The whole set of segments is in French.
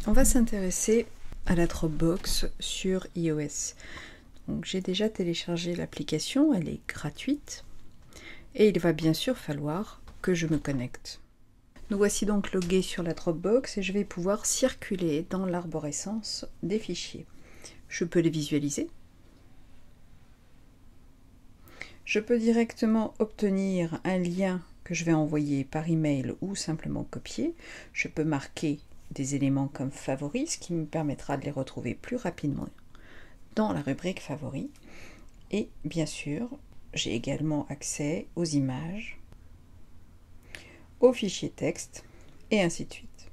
On va s'intéresser à la Dropbox sur iOS. Donc j'ai déjà téléchargé l'application, elle est gratuite et il va bien sûr falloir que je me connecte. Nous voici donc logués sur la Dropbox et je vais pouvoir circuler dans l'arborescence des fichiers. Je peux les visualiser. Je peux directement obtenir un lien que je vais envoyer par email ou simplement copier. Je peux marquer des éléments comme favoris, ce qui me permettra de les retrouver plus rapidement dans la rubrique favoris. Et bien sûr, j'ai également accès aux images, aux fichiers texte et ainsi de suite.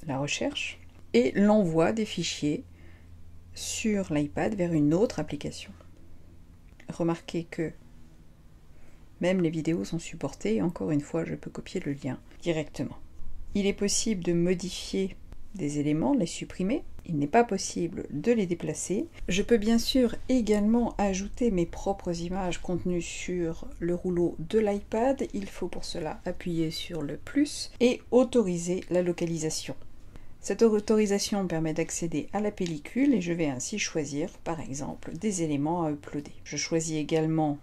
La recherche et l'envoi des fichiers sur l'iPad vers une autre application. Remarquez que même les vidéos sont supportées et encore une fois, je peux copier le lien directement. Il est possible de modifier des éléments, les supprimer. Il n'est pas possible de les déplacer. Je peux bien sûr également ajouter mes propres images contenues sur le rouleau de l'iPad. Il faut pour cela appuyer sur le plus et autoriser la localisation. Cette autorisation permet d'accéder à la pellicule et je vais ainsi choisir par exemple des éléments à uploader. Je choisis également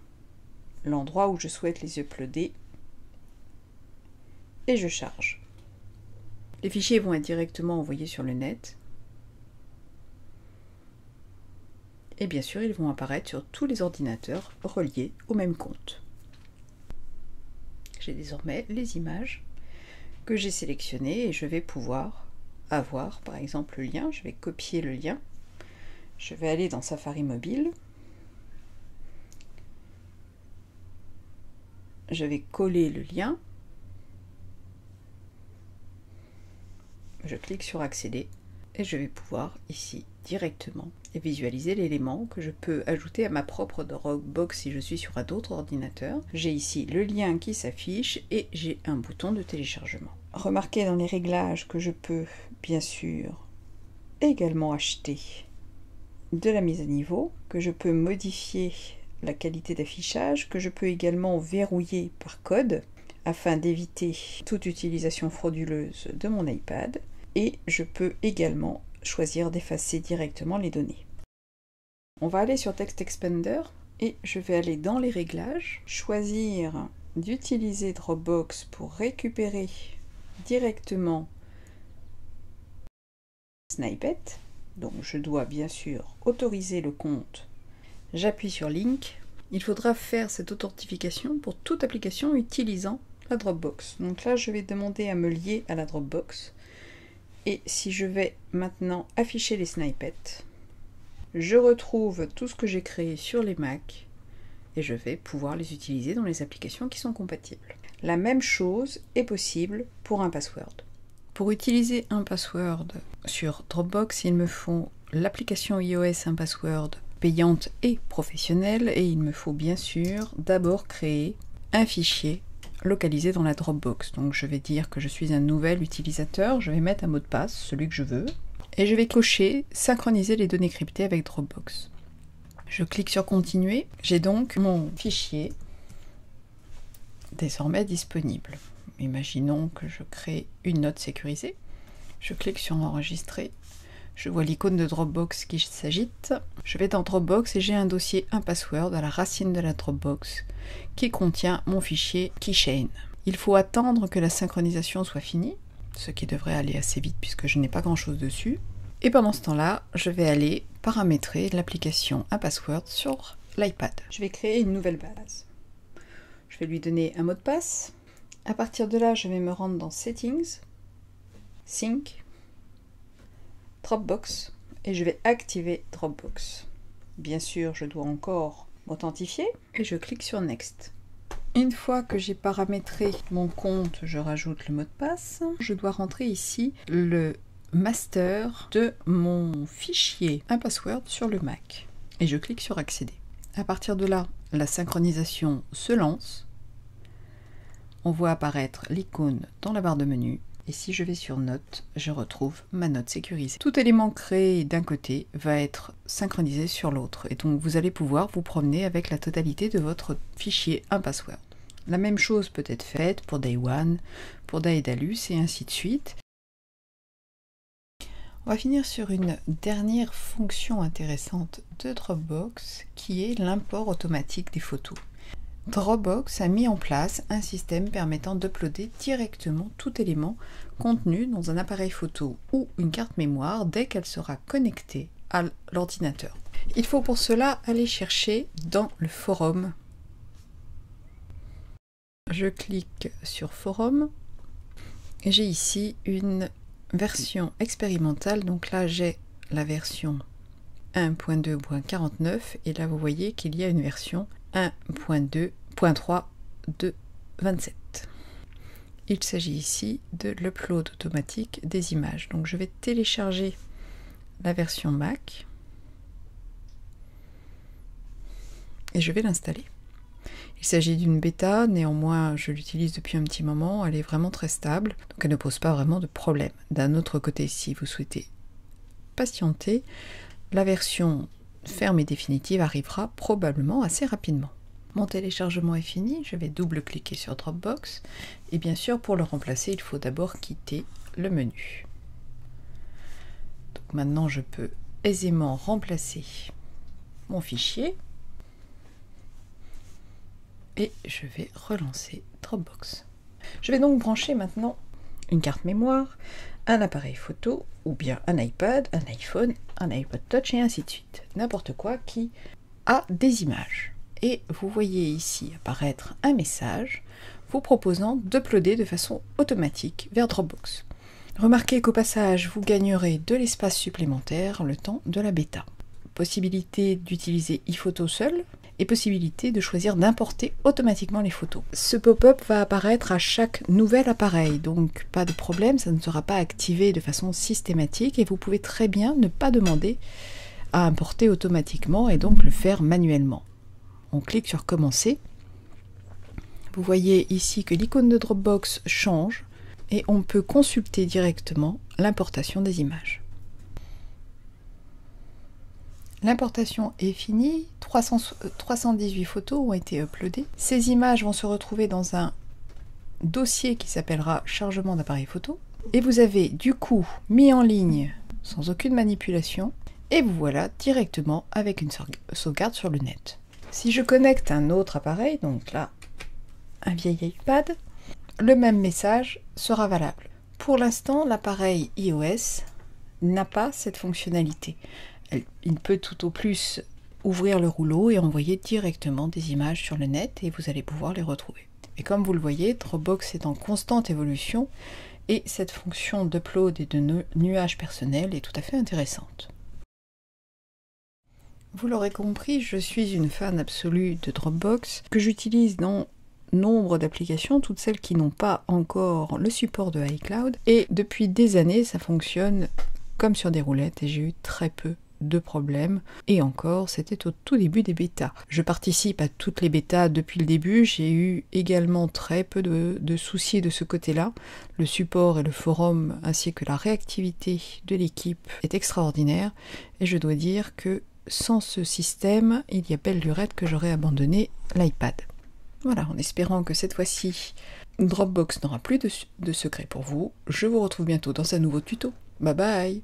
l'endroit où je souhaite les uploader et je charge. Les fichiers vont être directement envoyés sur le net. Et bien sûr, ils vont apparaître sur tous les ordinateurs reliés au même compte. J'ai désormais les images que j'ai sélectionnées et je vais pouvoir avoir par exemple le lien. Je vais copier le lien. Je vais aller dans Safari Mobile. Je vais coller le lien. Je clique sur accéder et je vais pouvoir ici directement visualiser l'élément que je peux ajouter à ma propre Dropbox si je suis sur un autre ordinateur. J'ai ici le lien qui s'affiche et j'ai un bouton de téléchargement. Remarquez dans les réglages que je peux bien sûr également acheter de la mise à niveau, que je peux modifier la qualité d'affichage, que je peux également verrouiller par code afin d'éviter toute utilisation frauduleuse de mon iPad. Et je peux également choisir d'effacer directement les données. On va aller sur Text Expander et je vais aller dans les réglages, choisir d'utiliser Dropbox pour récupérer directement Snippet. Donc je dois bien sûr autoriser le compte. J'appuie sur Link. Il faudra faire cette authentification pour toute application utilisant la Dropbox. Donc là je vais demander à me lier à la Dropbox. Et si je vais maintenant afficher les snippets, je retrouve tout ce que j'ai créé sur les Mac et je vais pouvoir les utiliser dans les applications qui sont compatibles. La même chose est possible pour un password. Pour utiliser un password sur Dropbox, il me faut l'application iOS Un Password payante et professionnelle et il me faut bien sûr d'abord créer un fichier localisé dans la Dropbox. Donc je vais dire que je suis un nouvel utilisateur, je vais mettre un mot de passe, celui que je veux, et je vais cocher synchroniser les données cryptées avec Dropbox. Je clique sur continuer, j'ai donc mon fichier désormais disponible. Imaginons que je crée une note sécurisée, je clique sur enregistrer, je vois l'icône de Dropbox qui s'agite, je vais dans Dropbox et j'ai un dossier Un Password à la racine de la Dropbox qui contient mon fichier Keychain. Il faut attendre que la synchronisation soit finie, ce qui devrait aller assez vite puisque je n'ai pas grand chose dessus. Et pendant ce temps-là, je vais aller paramétrer l'application Un Password sur l'iPad. Je vais créer une nouvelle base. Je vais lui donner un mot de passe. À partir de là, je vais me rendre dans Settings, Sync, Dropbox et je vais activer Dropbox. Bien sûr, je dois encore m'authentifier et je clique sur Next. Une fois que j'ai paramétré mon compte, je rajoute le mot de passe. Je dois rentrer ici le master de mon fichier Un Password sur le Mac et je clique sur accéder. À partir de là, la synchronisation se lance. On voit apparaître l'icône dans la barre de menu. Et si je vais sur Notes, je retrouve ma note sécurisée. Tout élément créé d'un côté va être synchronisé sur l'autre. Et donc vous allez pouvoir vous promener avec la totalité de votre fichier Un Password. La même chose peut être faite pour Day One, pour Daedalus et ainsi de suite. On va finir sur une dernière fonction intéressante de Dropbox qui est l'import automatique des photos. Dropbox a mis en place un système permettant d'uploader directement tout élément contenu dans un appareil photo ou une carte mémoire dès qu'elle sera connectée à l'ordinateur. Il faut pour cela aller chercher dans le forum. Je clique sur forum et j'ai ici une version expérimentale. Donc là j'ai la version 1.2.49 et là vous voyez qu'il y a une version 1.2.3 de 27. Il s'agit ici de l'upload automatique des images. Donc je vais télécharger la version Mac et je vais l'installer. Il s'agit d'une bêta, néanmoins je l'utilise depuis un petit moment, elle est vraiment très stable, donc elle ne pose pas vraiment de problème. D'un autre côté, si vous souhaitez patienter, la version ferme et définitive arrivera probablement assez rapidement. Mon téléchargement est fini, je vais double-cliquer sur Dropbox, et bien sûr pour le remplacer, il faut d'abord quitter le menu. Donc maintenant je peux aisément remplacer mon fichier. Et je vais relancer Dropbox. Je vais donc brancher maintenant une carte mémoire, un appareil photo, ou bien un iPad, un iPhone, un iPod Touch et ainsi de suite. N'importe quoi qui a des images. Et vous voyez ici apparaître un message vous proposant d'uploader de façon automatique vers Dropbox. Remarquez qu'au passage, vous gagnerez de l'espace supplémentaire le temps de la bêta. Possibilité d'utiliser iPhoto seul et possibilité de choisir d'importer automatiquement les photos. Ce pop-up va apparaître à chaque nouvel appareil, donc pas de problème, ça ne sera pas activé de façon systématique et vous pouvez très bien ne pas demander à importer automatiquement et donc le faire manuellement. On clique sur commencer. Vous voyez ici que l'icône de Dropbox change et on peut consulter directement l'importation des images. L'importation est finie, 318 photos ont été uploadées. Ces images vont se retrouver dans un dossier qui s'appellera chargement d'appareil photo. Et vous avez du coup mis en ligne sans aucune manipulation. Et vous voilà directement avec une sauvegarde sur le net. Si je connecte un autre appareil, donc là un vieil iPad, le même message sera valable. Pour l'instant, l'appareil iOS n'a pas cette fonctionnalité. Il peut tout au plus ouvrir le rouleau et envoyer directement des images sur le net et vous allez pouvoir les retrouver. Et comme vous le voyez, Dropbox est en constante évolution et cette fonction d'upload et de nuage personnel est tout à fait intéressante. Vous l'aurez compris, je suis une fan absolue de Dropbox que j'utilise dans nombre d'applications, toutes celles qui n'ont pas encore le support de iCloud. Et depuis des années, ça fonctionne comme sur des roulettes et j'ai eu très peu de problèmes. Et encore, c'était au tout début des bêtas. Je participe à toutes les bêtas depuis le début. J'ai eu également très peu de soucis de ce côté-là. Le support et le forum ainsi que la réactivité de l'équipe est extraordinaire. Et je dois dire que sans ce système, il y a belle lurette que j'aurais abandonné l'iPad. Voilà, en espérant que cette fois-ci, Dropbox n'aura plus de secret pour vous. Je vous retrouve bientôt dans un nouveau tuto. Bye bye!